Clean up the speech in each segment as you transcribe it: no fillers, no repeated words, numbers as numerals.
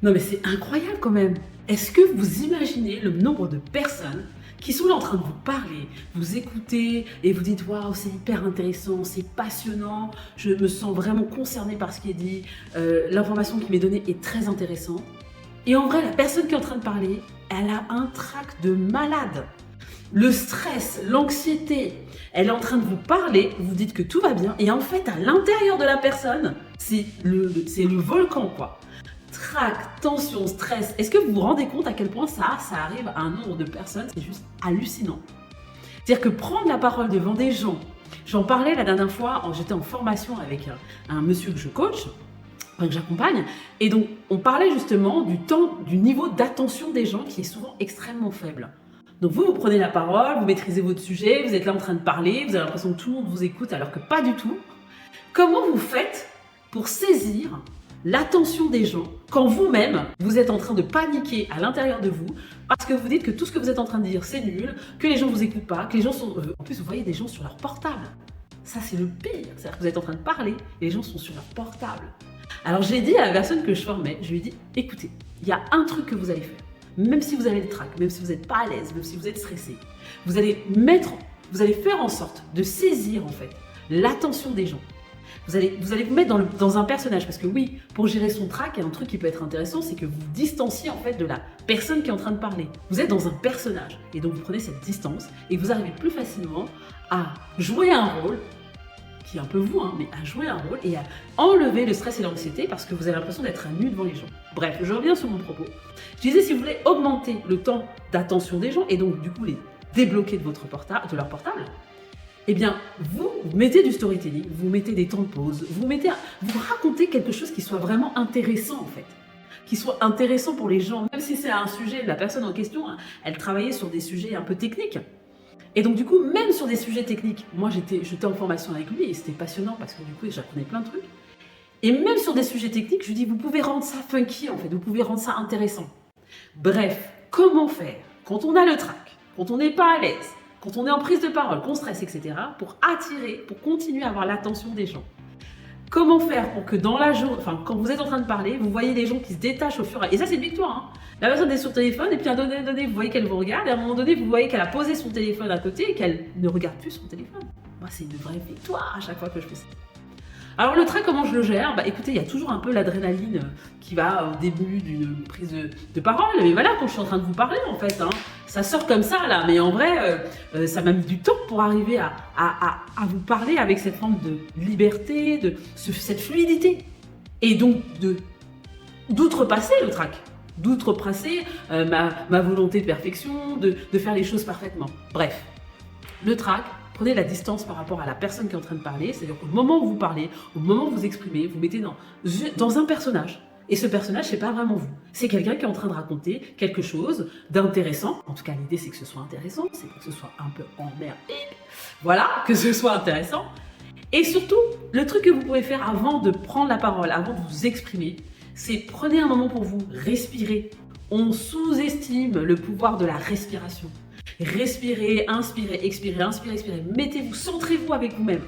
Non mais c'est incroyable quand même. Est-ce que vous imaginez le nombre de personnes qui sont là en train de vous parler, vous écouter et vous dites waouh, c'est hyper intéressant, c'est passionnant, je me sens vraiment concernée par ce qui est dit, l'information qui m'est donnée est très intéressante. Et en vrai, la personne qui est en train de parler, elle a un trac de malade. Le stress, l'anxiété, elle est en train de vous parler, vous dites que tout va bien, et en fait, à l'intérieur de la personne, c'est le volcan, quoi. Trac, tension, stress. Est-ce que vous vous rendez compte à quel point ça arrive à un nombre de personnes? C'est juste hallucinant. C'est-à-dire que prendre la parole devant des gens, j'en parlais la dernière fois, j'étais en formation avec un monsieur que je coach, que j'accompagne, et donc on parlait justement du niveau d'attention des gens qui est souvent extrêmement faible. Donc vous prenez la parole, vous maîtrisez votre sujet, vous êtes là en train de parler, vous avez l'impression que tout le monde vous écoute alors que pas du tout. Comment vous faites pour saisir l'attention des gens quand vous-même, vous êtes en train de paniquer à l'intérieur de vous parce que vous dites que tout ce que vous êtes en train de dire, c'est nul, que les gens vous écoutent pas, que les gens sont... En plus, vous voyez des gens sur leur portable. Ça, c'est le pire. C'est-à-dire que vous êtes en train de parler et les gens sont sur leur portable. Alors, j'ai dit à la personne que je formais, je lui ai dit, écoutez, il y a un truc que vous allez faire. Même si vous avez le trac, même si vous n'êtes pas à l'aise, même si vous êtes stressé, vous allez faire en sorte de saisir, en fait, l'attention des gens. Vous allez vous mettre dans un personnage, parce que oui, pour gérer son trac, il y a un truc qui peut être intéressant, c'est que vous vous distanciez en fait de la personne qui est en train de parler. Vous êtes dans un personnage, et donc vous prenez cette distance, et vous arrivez plus facilement à jouer un rôle, qui est un peu vous, hein, mais à jouer un rôle, et à enlever le stress et l'anxiété, parce que vous avez l'impression d'être nu devant les gens. Bref, je reviens sur mon propos. Je disais, si vous voulez augmenter le temps d'attention des gens, et donc du coup les débloquer de leur portable, eh bien, vous mettez du storytelling, vous mettez des temps de pause, vous racontez quelque chose qui soit vraiment intéressant en fait, qui soit intéressant pour les gens, même si c'est un sujet, la personne en question, hein, elle travaillait sur des sujets un peu techniques. Et donc du coup, même sur des sujets techniques, moi j'étais en formation avec lui et c'était passionnant parce que du coup j'apprenais plein de trucs. Et même sur des sujets techniques, je lui dis, vous pouvez rendre ça funky en fait, vous pouvez rendre ça intéressant. Bref, comment faire quand on a le trac, quand on n'est pas à l'aise, quand on est en prise de parole, qu'on stresse, etc., pour attirer, pour continuer à avoir l'attention des gens. Comment faire pour que dans la journée, enfin, quand vous êtes en train de parler, vous voyez les gens qui se détachent au fur et à mesure. Et ça, c'est une victoire. Hein. La personne est sur le téléphone, et puis à un moment donné, vous voyez qu'elle vous regarde, et à un moment donné, vous voyez qu'elle a posé son téléphone à côté et qu'elle ne regarde plus son téléphone. Moi, c'est une vraie victoire à chaque fois que je fais ça. Alors le trac, comment je le gère? Bah écoutez, il y a toujours un peu l'adrénaline qui va au début d'une prise de parole, mais voilà, quand je suis en train de vous parler en fait, hein, ça sort comme ça là, mais en vrai, ça m'a mis du temps pour arriver à vous parler avec cette forme de liberté, cette fluidité, et donc d'outrepasser le trac, d'outrepasser ma volonté de perfection, de faire les choses parfaitement. Bref, le trac, prenez la distance par rapport à la personne qui est en train de parler, c'est-à-dire qu'au moment où vous parlez, au moment où vous exprimez, vous mettez dans un personnage. Et ce personnage, c'est pas vraiment vous. C'est quelqu'un qui est en train de raconter quelque chose d'intéressant. En tout cas, l'idée, c'est que ce soit intéressant, c'est que ce soit un peu emmerdé. Voilà, que ce soit intéressant. Et surtout, le truc que vous pouvez faire avant de prendre la parole, avant de vous exprimer, c'est prenez un moment pour vous, respirez. On sous-estime le pouvoir de la respiration. Respirez, inspirez, expirez, inspirez, expirez. Mettez-vous, centrez-vous avec vous-même.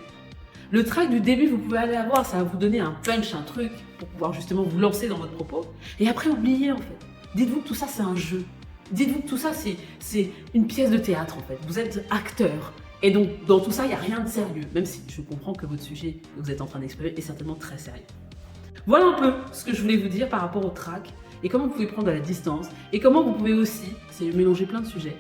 Le trac du début, vous pouvez aller avoir, ça va vous donner un punch, un truc, pour pouvoir justement vous lancer dans votre propos. Et après, oubliez en fait. Dites-vous que tout ça, c'est un jeu. Dites-vous que tout ça, c'est une pièce de théâtre en fait. Vous êtes acteur. Et donc, dans tout ça, il n'y a rien de sérieux. Même si je comprends que votre sujet que vous êtes en train d'exprimer est certainement très sérieux. Voilà un peu ce que je voulais vous dire par rapport au trac et comment vous pouvez prendre de la distance et comment vous pouvez aussi, c'est mélanger plein de sujets,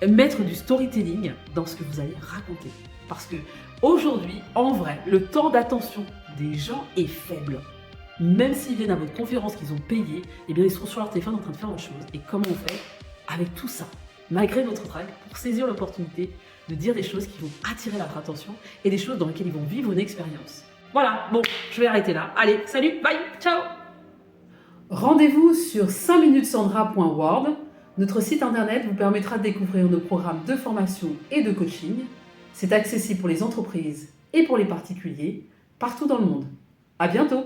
mettre du storytelling dans ce que vous allez raconter. Parce que aujourd'hui, en vrai, le temps d'attention des gens est faible. Même s'ils viennent à votre conférence qu'ils ont payé, eh bien ils sont sur leur téléphone en train de faire autre chose. Et comment on fait avec tout ça, malgré notre trac, pour saisir l'opportunité de dire des choses qui vont attirer leur attention et des choses dans lesquelles ils vont vivre une expérience. Voilà, bon, je vais arrêter là. Allez, salut, bye, ciao. Rendez-vous sur 5minutesandra.world. Notre site internet vous permettra de découvrir nos programmes de formation et de coaching. C'est accessible pour les entreprises et pour les particuliers, partout dans le monde. À bientôt!